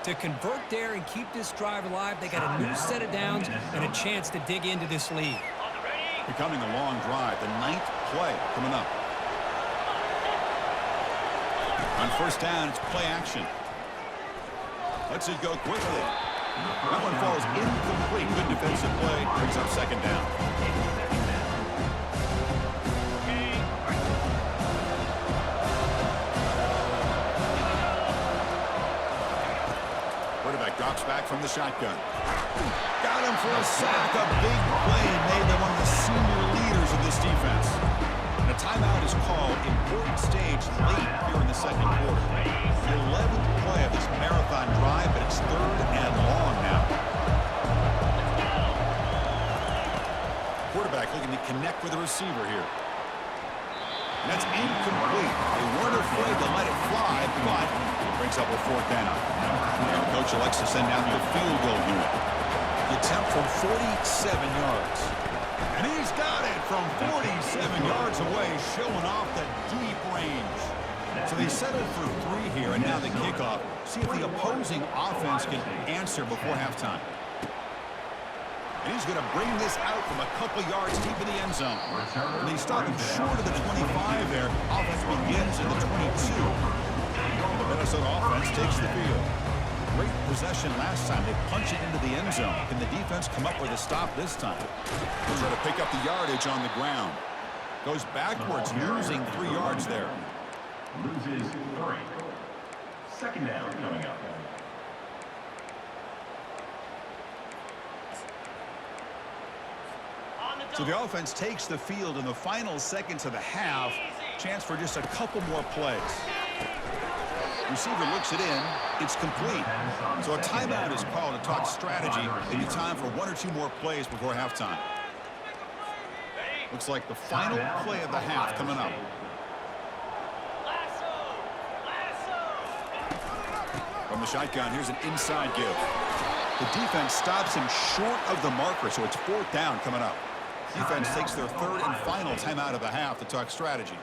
To convert there and keep this drive alive, they got a new set of downs and a chance to dig into this lead. Becoming a long drive, the 9th play coming up. On first down, it's play action. Lets it go quickly. That one falls incomplete. Good defensive play. Brings up second down. Quarterback drops back from the shotgun. Got him for a sack. A big play made them one of the senior leaders of this defense. And a timeout is called. Important stage late here in the second quarter. The 11th play of this marathon drive, but it's 3rd and long now. Quarterback looking to connect with the receiver here. And that's incomplete. They weren't afraid to let it fly, but it brings up a 4th down. And the coach elects to send out the field goal unit. The attempt from 47 yards. And he's got it from 47 yards away, showing off the deep range. So they settled for 3 here, and now the kickoff. See if the opposing offense can answer before halftime. And he's going to bring this out from a couple yards deep in the end zone. And they start him short of the 25 there. Offense begins in the 22. And the Minnesota offense takes the field. Great possession last time. They punch it into the end zone. Can the defense come up with a stop this time? They'll try to pick up the yardage on the ground. Goes backwards, losing 3 yards there. Loses 3. Second down coming up. So the offense takes the field in the final seconds of the half. Chance for just a couple more plays. Receiver looks it in. It's complete. So a timeout is called to talk strategy. Maybe time for 1 or 2 more plays before halftime. Looks like the final play of the half coming up. From the shotgun, here's an inside give. The defense stops him short of the marker, so it's 4th down coming up. Defense takes their 3rd and final timeout of the half to talk strategy.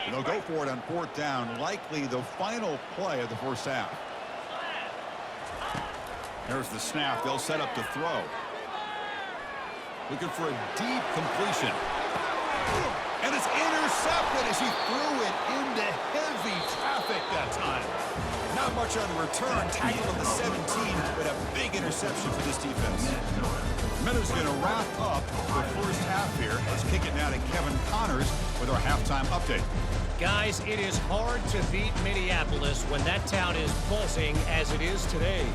And they'll go for it on 4th down, likely the final play of the first half. There's the snap. They'll set up to throw. Looking for a deep completion. And it's intercepted as he threw it into heavy traffic that time. Not much on the return. Tackle on the 17, but a big interception for this defense. Minnesota going to wrap up the first half here. Let's kick it now to Kevin Connors with our halftime update. Guys, it is hard to beat Minneapolis when that town is buzzing as it is today.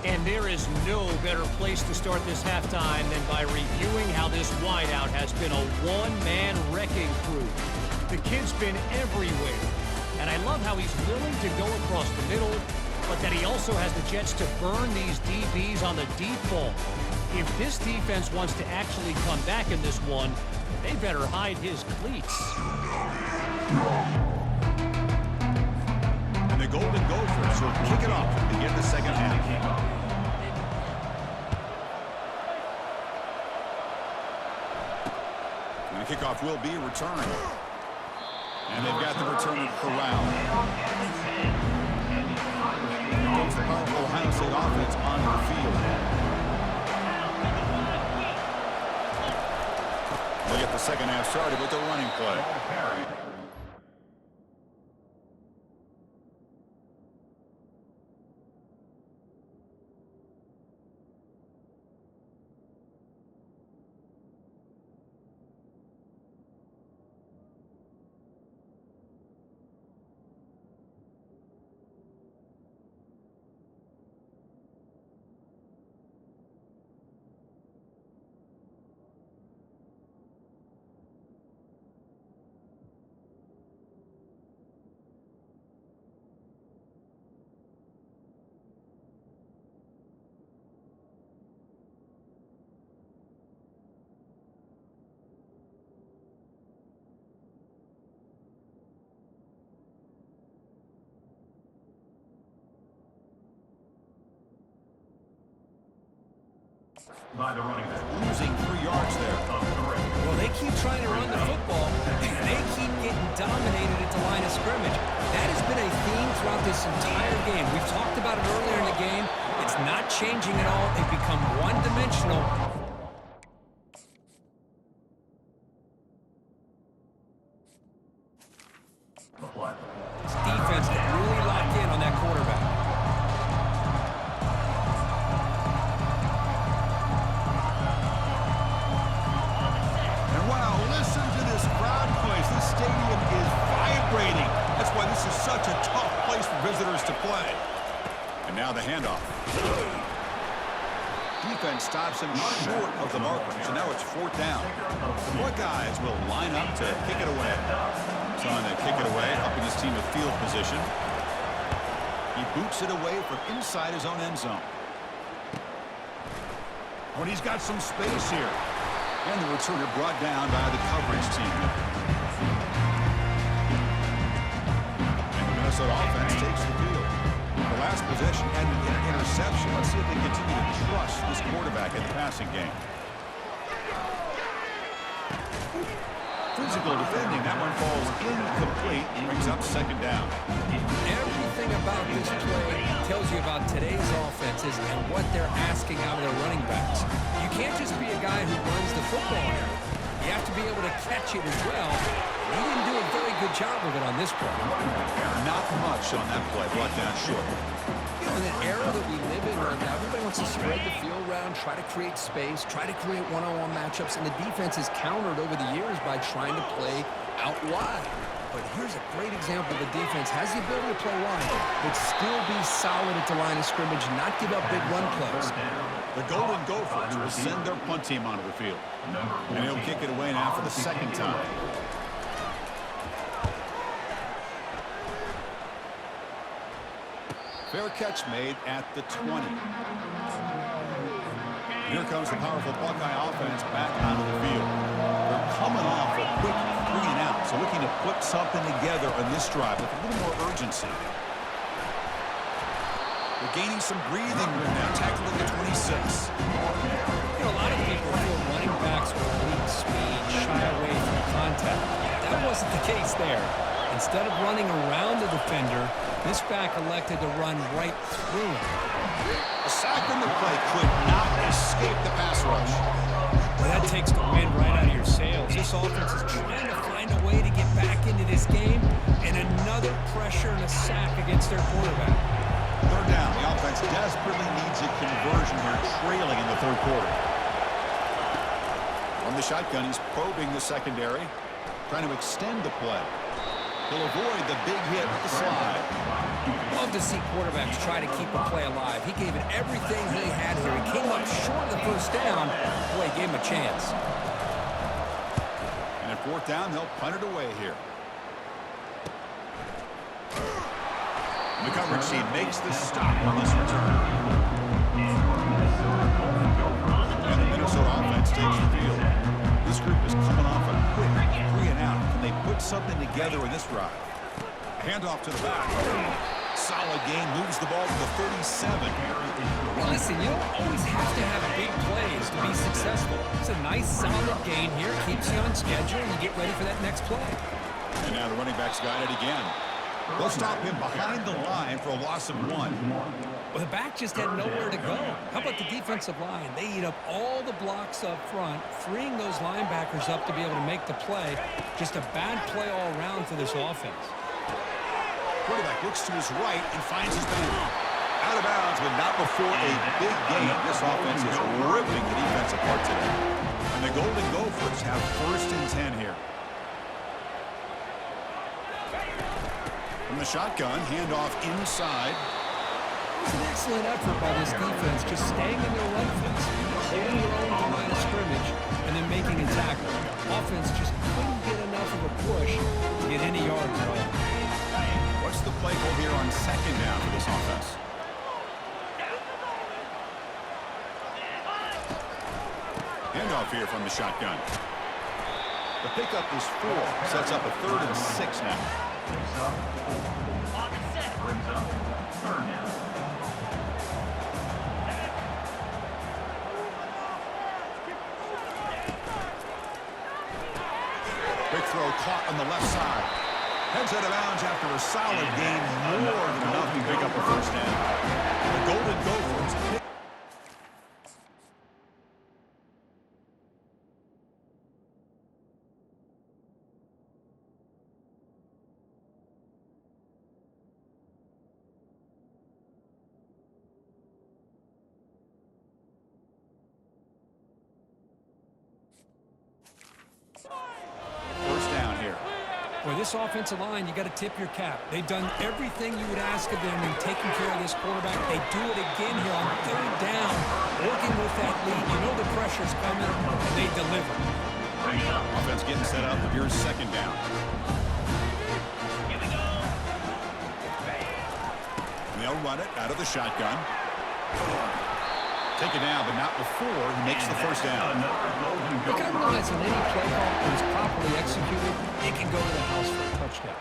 And there is no better place to start this halftime than by reviewing how this wideout has been a one-man wrecking crew. The kid's been everywhere. And I love how he's willing to go across the middle, but that he also has the jets to burn these DBs on the deep ball. If this defense wants to actually come back in this one, they better hide his cleats. And the Golden Gophers will kick it off to begin the second half. And the kickoff will be returned. And they've got the returner Corral. Here comes the powerful Ohio State offense on the field. They'll get the second half started with the running play. By the running back. Losing 3 yards there. Well, they keep trying to run the football, and they keep getting dominated at the line of scrimmage. That has been a theme this entire game. We've talked about it earlier in the game. It's not changing at all. They've become one-dimensional. This defense can really lock in on that quarterback. And wow, listen to this crowd noise. This stadium is vibrating. That's why this is such a tough place for visitors to play. And now the handoff. Defense stops him short of the marker, so now it's 4th down. The Buckeyes will line up to kick it away. Trying to kick it away, helping his team with field position. He boots it away from inside his own end zone. But he's got some space here. And the returner brought down by the coverage team. And the Minnesota offense takes the field. The last possession had an interception. Let's see if they continue to trust this quarterback in the passing game. Physical defending. That one falls incomplete. Brings up 2nd down. Everything about this play tells you about today's offenses and what they're asking out of their running backs. You can't just be a guy who runs the football here. You have to be able to catch it as well. He didn't do a very good job of it on this play. Not much on that play. Brought down short. You know, in an era that we live in right now, everybody wants to spread the field around, try to create space, try to create one-on-one matchups, and the defense is countered over the years by trying to play out wide. But here's a great example. The defense has the ability to play wide, but still be solid at the line of scrimmage, not give up big run plays. The Golden Gophers will send their punt team onto the field. And he'll kick it away now for the 2nd time. Fair catch made at the 20. Here comes the powerful Buckeye offense back onto the field. They're coming off a quick 3-and-out, so looking to put something together on this drive with a little more urgency. They're gaining some breathing room now, tackling the 26. You know, a lot of people feel running backs with weak speed, shy away from contact. That wasn't the case there. Instead of running around the defender, this back elected to run right through him. A sack on the play could not escape the pass rush. Well, that takes the wind right out of your sails. This offense is trying to find a way to get back into this game, and another pressure and a sack against their quarterback. 3rd down. The offense desperately needs a conversion here, trailing in the 3rd quarter. From the shotgun, he's probing the secondary, trying to extend the play. He'll avoid the big hit with the slide. Love to see quarterbacks try to keep a play alive. He gave it everything he had here. He came up short of the 1st down. Boy, he gave him a chance. And at 4th down, they'll punt it away here. The coverage team makes the stop on this return. And the Minnesota offense takes the field. This group is coming off a quick 3-and-out. Can they put something together in this drive? Handoff to the back. Solid gain, moves the ball to the 37. Well, listen, you don't always have to have big plays to be successful. It's a nice, solid gain here. Keeps you on schedule, and you get ready for that next play. And now the running back's got it again. They'll stop him behind the line for a loss of 1. Well, the back just had nowhere to go. How about the defensive line? They eat up all the blocks up front, freeing those linebackers up to be able to make the play. Just a bad play all around for this offense. Quarterback looks to his right and finds his man. Out of bounds, but not before a big gain. This offense is ripping the defense apart today. And the Golden Gophers have 1st and 10 here. From the shotgun, handoff inside. It was an excellent effort by this defense, just staying in their run fence, holding their own to line of scrimmage, and then making a tackle. Offense just couldn't get enough of a push to get any yards at all. What's the play call here on 2nd down for this offense? Handoff here from the shotgun. The pickup is 4, sets up a 3rd and 6 now. Brings up 3rd down. Big throw caught on the left side. Heads out of bounds after a solid gain, more than enough to a first down. The Golden Gophers pick. First down here. Boy, this offensive line, you got to tip your cap. They've done everything you would ask of them in taking care of this quarterback. They do it again here on third down, working with that lead. You know the pressure's coming, and they deliver. Offense getting set up. Here's second down. And they'll run it out of the shotgun. Take it down, but not before he makes the first down. Look, I realize in any play call that is properly executed, it can go to the house for a touchdown.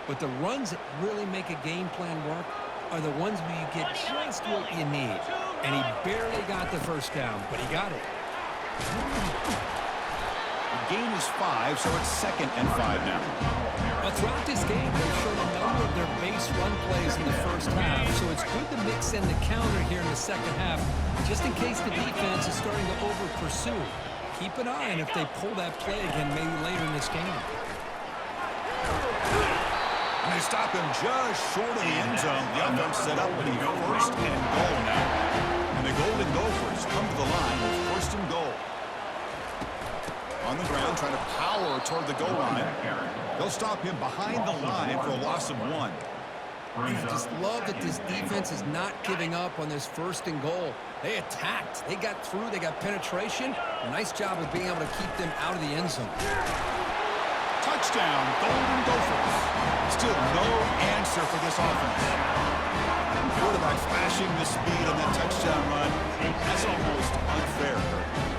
But the runs that really make a game plan work are the ones where you get just what you need. And he barely got the first down, but he got it. The gain is 5, so it's 2nd and 5 now. Now, throughout this game, they've shown a number of their base run plays in the first half, so it's good to mix in the counter here in the second half, just in case the defense is starting to over-pursue. Keep an eye on if they pull that play again maybe later in this game. And they stop him just short of the end zone. The offense set up with a first and goal now. And the Golden Gophers come to the line with first and goal. On the ground, trying to power toward the goal line. They'll stop him behind the line for a loss of 1. I just love that this defense is not giving up on this first and goal. They attacked. They got through. They got penetration. A nice job of being able to keep them out of the end zone. Touchdown, Golden Gophers. Still no answer for this offense. Quarterback flashing the speed on that touchdown run. That's almost unfair.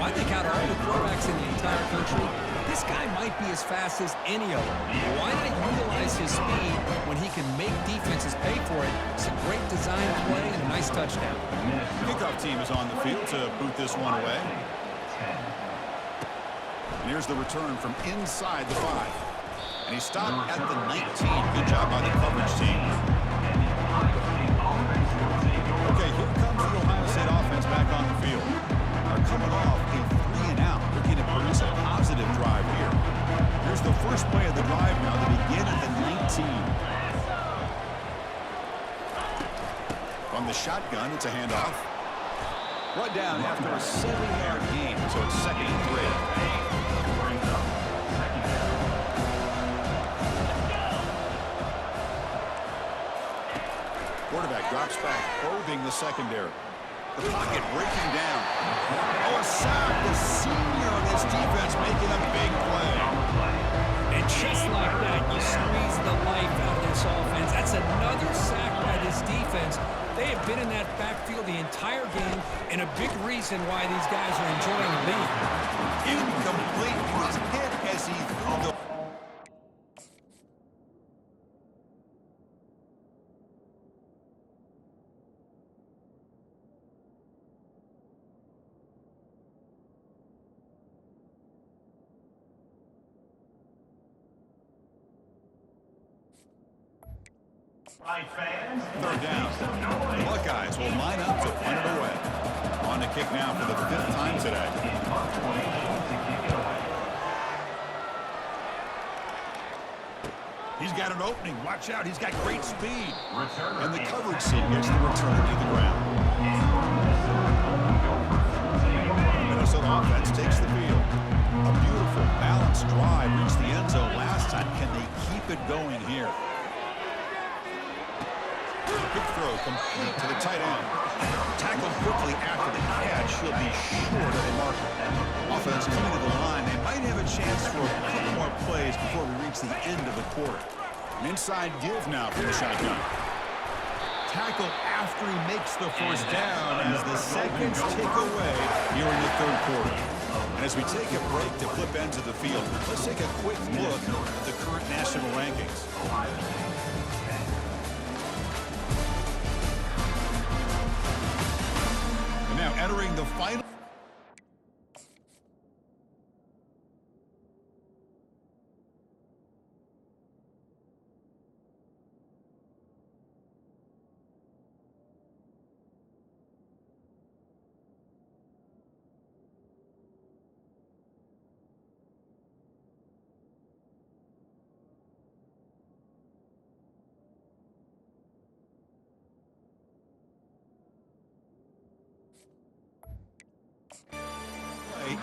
I think out of all the quarterbacks in the entire country, this guy might be as fast as any of them. Why not utilize his speed when he can make defenses pay for it? It's a great design play and a nice touchdown. Kickoff team is on the field to boot this one away. And here's the return from inside the 5. And he stopped at the 19. Good job by the coverage team. Okay, here comes the Ohio State offense back on the field. Are coming off a 3-and-out, looking to produce a positive drive here. Here's the first play of the drive now. They begin at the 19. From the shotgun, it's a handoff. Brought down after a 7-yard gain, so it's 2nd and 3. Quarterback drops back, probing the secondary. The pocket breaking down. Oh, a sack. The senior on this defense making a big play. And just like that, you squeeze the life out of this offense. That's another sack by this defense. They have been in that backfield the entire game, and a big reason why these guys are enjoying the lead. Incomplete. He was hit as he threw the... Third down. The Buckeyes will line up to punt it away. On to kick now for the 5th time today. He's got an opening. Watch out. He's got great speed. And the coverage team gets the return to the ground. Minnesota offense takes the field. A beautiful, balanced drive reached the end zone last time. Can they keep it going here? Big throw complete to the tight end. Tackled quickly after the catch. He'll be short of the marker. Offense coming to the line. They might have a chance for a couple more plays before we reach the end of the quarter. An inside give now from the shotgun. Tackle after he makes the first down as the seconds tick away here in the 3rd quarter. And as we take a break to flip ends of the field, let's take a quick look at the current national rankings. Now entering the final.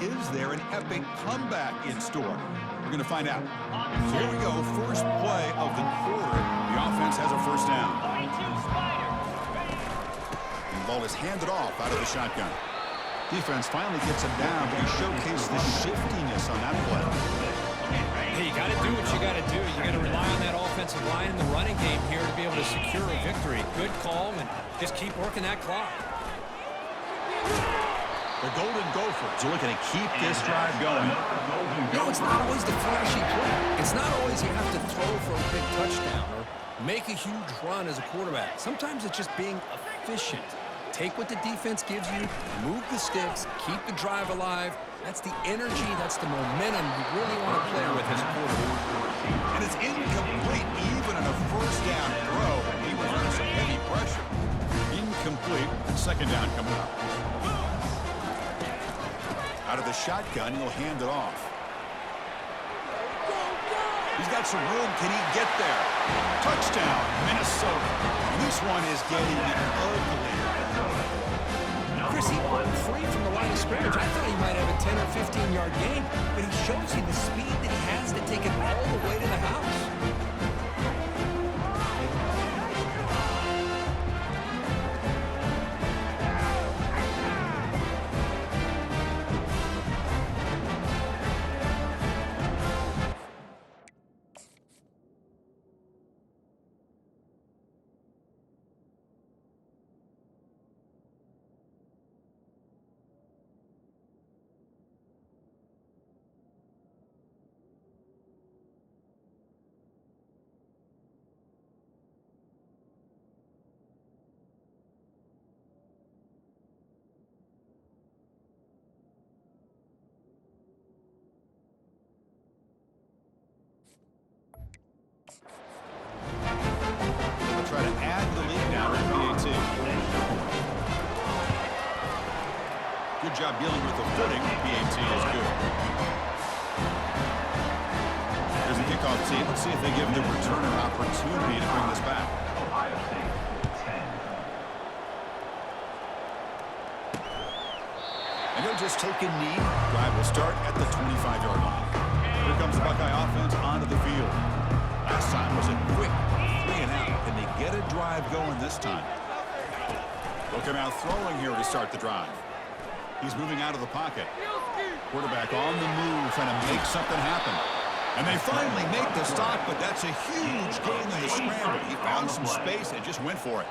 is there an epic comeback in store? We're going to find out. So here we go, first play of the quarter. The offense has a first down. And the ball is handed off out of the shotgun. Defense finally gets him down, but he showcased the shiftiness on that play. Hey, you got to do what you got to do. You got to rely on that offensive line in the running game here to be able to secure a victory. Good call, and just keep working that clock. The Golden Gophers are looking to keep this drive going. You know, it's not always the flashy play. It's not always you have to throw for a big touchdown or make a huge run as a quarterback. Sometimes it's just being efficient. Take what the defense gives you, move the sticks, keep the drive alive. That's the energy, that's the momentum you really want to play with as a quarterback. And it's incomplete even on a first down throw. He was under some heavy pressure. Incomplete. Second down coming up. Out of the shotgun, he'll hand it off. He's got some room. Can he get there? Touchdown, Minnesota. And this one is getting ugly. Chris, he broke free from the line of scrimmage. I thought he might have a 10 or 15-yard gain, but he shows you the speed that he has to take it all the way to the house. They'll try to add the lead now with PAT. Good job dealing with the footing. PAT is good. Here's the kickoff team. Let's see if they give the returner an opportunity to bring this back. Ohio State, 10. And he'll just take a knee. Drive will start at the 25-yard line. Here comes the Buckeye offense onto the field. Last time was a quick 3 and out. Can they get a drive going this time? They'll come out throwing here to start the drive. He's moving out of the pocket. Quarterback on the move, trying to make something happen. And they finally make the stop, but that's a huge gain in the scramble. He found some space and just went for it.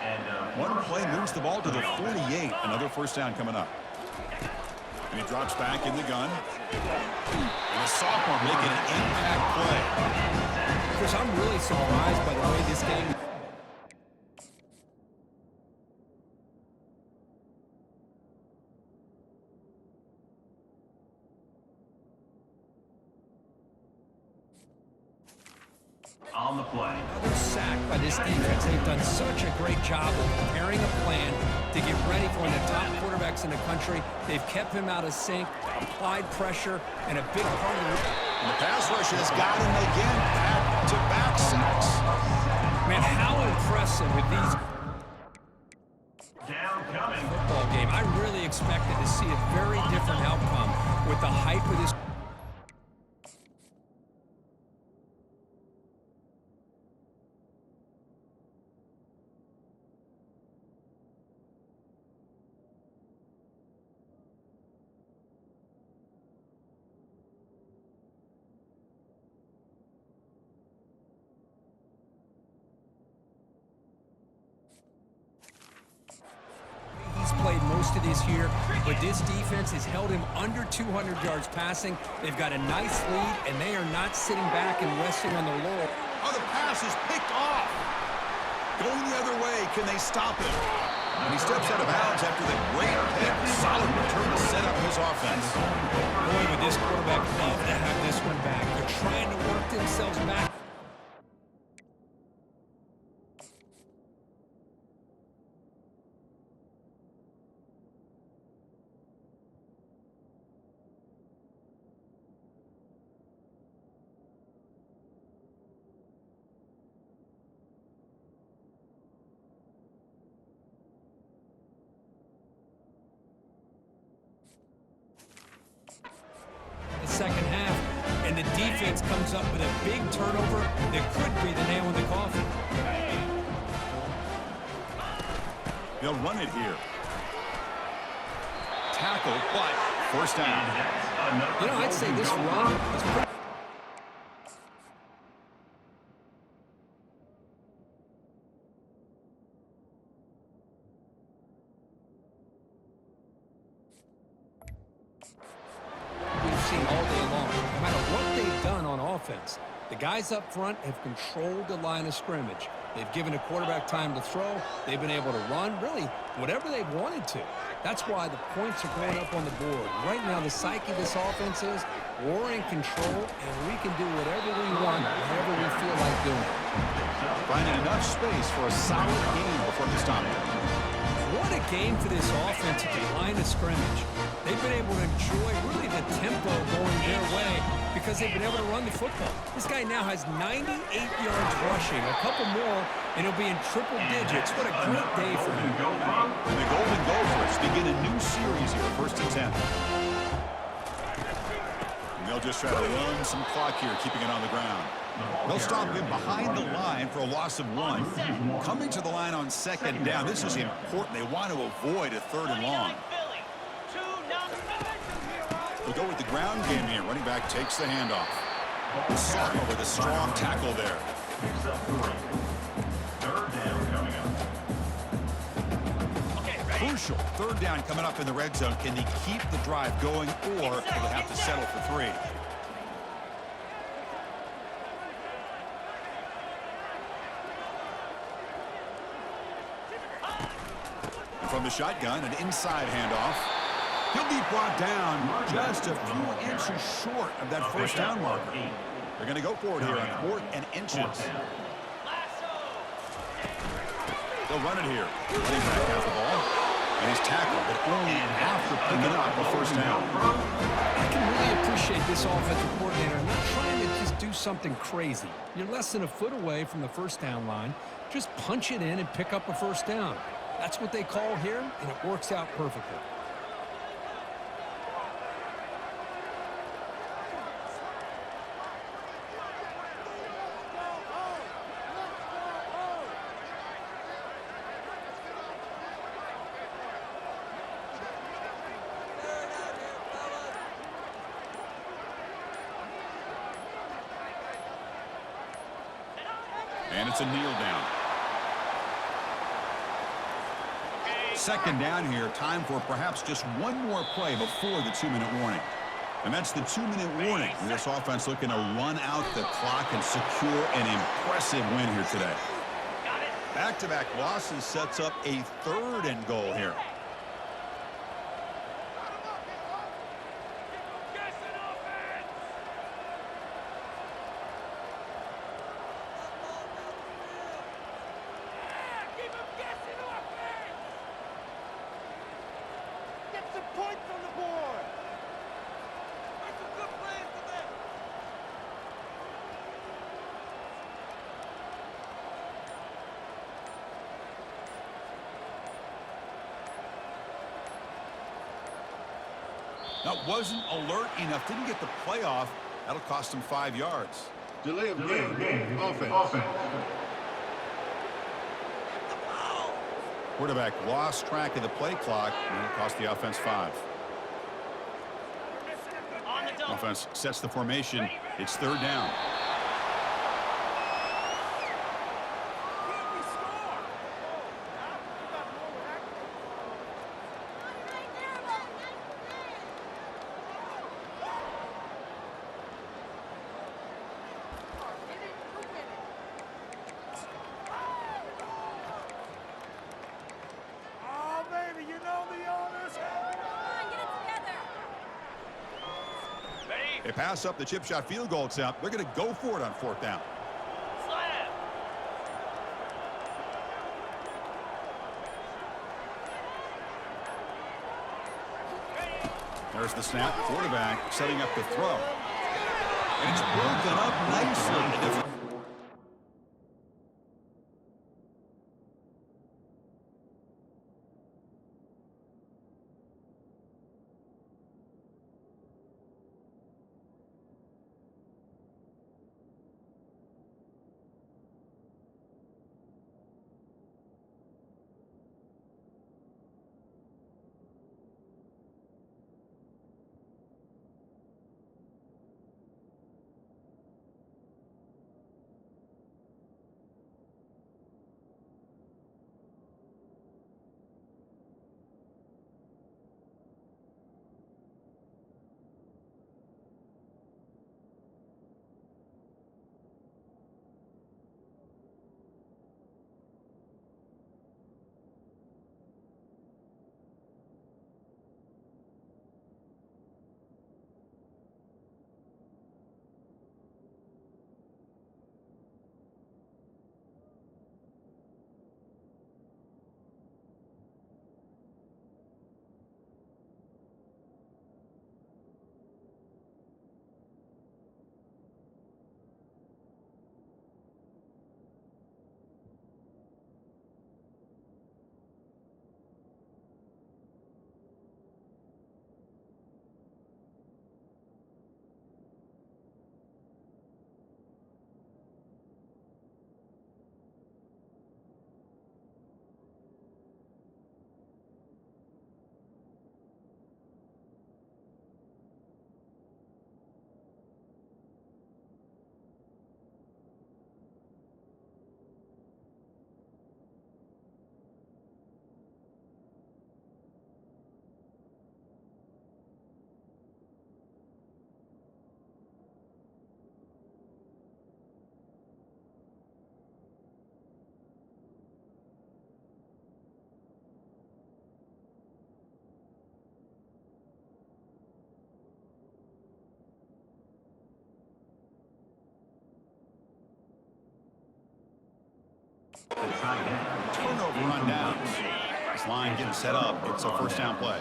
One play moves the ball to the 48. Another first down coming up. And he drops back in the gun. And a sophomore making an impact play. Chris, I'm really surprised by the way this game... On the play. Another sack by this defense. They've done such a great job of preparing a plan to get ready for one of the top quarterbacks in the country. They've kept him out of sync, applied pressure, and a big part of it. And the pass rush has got him again. Back-to-back sacks. Man, how impressive with these Down coming. football game. I really expected to see a very different outcome with the hype of this. He's played most of this year, but this defense has held him under 200 yards passing. They've got a nice lead, and they are not sitting back and resting on their laurels. Oh, the pass is picked off. Going the other way. Can they stop him? And he steps out of bounds after the great pick. Solid return to set up his offense. Boy, would this quarterback love to have this one back. They're trying to work themselves back. defense comes up with a big turnover that could be the nail in the coffin. They'll run it here. Tackle, but first down. You know, I'd say this run is pretty... we've seen all day long. No matter what they've done on offense, the guys up front have controlled the line of scrimmage. They've given a quarterback time to throw. They've been able to run, really, whatever they've wanted to. That's why the points are going up on the board. Right now, the psyche of this offense is we're in control, and we can do whatever we want, whatever we feel like doing. Finding enough space for a solid game before the stop. What a game for this offense at the line of scrimmage. They've been able to enjoy really the tempo going their way because they've been able to run the football. This guy now has 98 yards rushing, a couple more, and he'll be in triple digits. What a great day for him. And the Golden Gophers begin a new series here, 1st and 10. And they'll just try to run some clock here, keeping it on the ground. They'll stop him behind the line for a loss of 1. Coming to the line on 2nd down. This is important. They want to avoid a 3rd and long. We'll go with the ground game here. Running back takes the handoff. Sarma with a strong tackle there. Third down coming up. Crucial 3rd down coming up in the red zone. Can they keep the drive going, or will they have to settle for 3? From the shotgun, an inside handoff. He'll be brought down just a few inches short of that 1st down marker. They're going to go for it here on 4th and inches. They'll run it here. Running back has the ball. And he's tackled, but only after picking up a 1st down. I can really appreciate this offensive coordinator not trying to just do something crazy. You're less than a foot away from the 1st down line. Just punch it in and pick up a 1st down. That's what they call here, and it works out perfectly. And it's a kneel down. 2nd down here. Time for perhaps just one more play before the 2-minute warning. And that's the 2-minute warning. This offense looking to run out the clock and secure an impressive win here today. Back-to-back losses sets up a 3rd and goal here. That wasn't alert enough. Didn't get the playoff. That'll cost him 5 yards. Delay of game. Offense. Quarterback lost track of the play clock, and it cost the offense 5. Offense sets the formation. It's 3rd down. They pass up the chip shot field goal attempt. They're going to go for it on 4th down. There's the snap. Quarterback setting up the throw. And it's broken up nicely. on downs. This line getting set up. It's a first down play.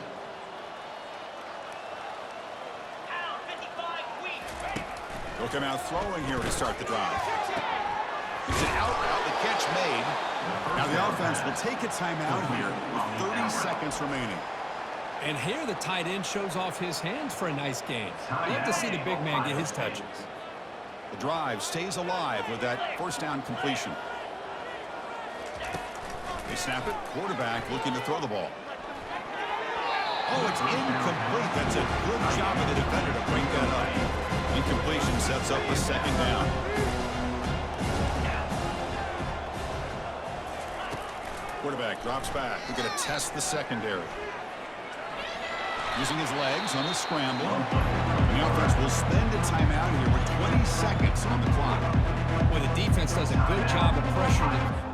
They'll come out throwing here to start the drive. It's an out route. The catch made. Now the offense will take a timeout here with 30 seconds remaining. And here the tight end shows off his hands for a nice gain. Love to see the big man get his touches. The drive stays alive with that first down completion. They snap it. Quarterback looking to throw the ball. Oh, it's incomplete. That's a good job of the defender to break that up. Incompletion sets up the second down. Quarterback drops back. We're going to test the secondary. Using his legs on the scramble. And the offense will spend a timeout here with 20 seconds on the clock. Well, the defense does a good job of pressuring it.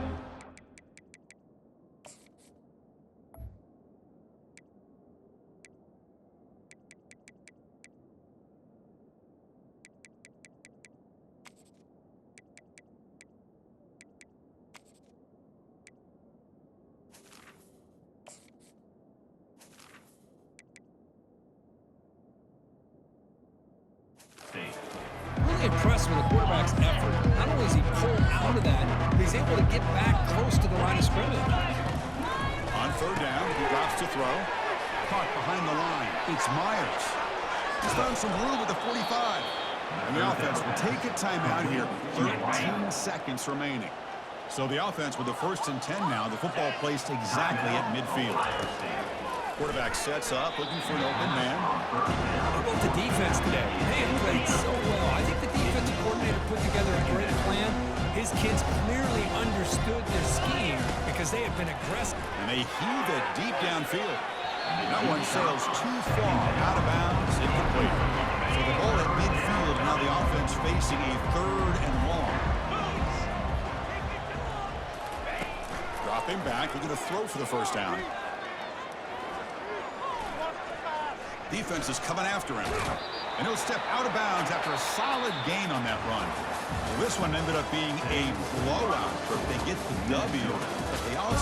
Really impressed with the quarterback's effort. Not only is he pulled out of that, but he's able to get back close to the line of scrimmage. On third down, he drops to throw. Caught behind the line. It's Myers. He's found some room at the 45. And the offense will take a timeout here. 13 seconds remaining. So the offense with the 1st and 10 now. The football placed exactly at midfield. Quarterback sets up, looking for an open man. How about the defense today? They have played so well. I think the defensive coordinator put together a great plan. His kids clearly understood their scheme because they have been aggressive. And they heave it deep downfield. That one sails too far out of bounds, incomplete. So the ball at midfield, now the offense facing a 3rd and long. Dropping back, looking to throw for the first down. Defense is coming after him. And he'll step out of bounds after a solid gain on that run. Well, this one ended up being a blowout, but they get the W. But they also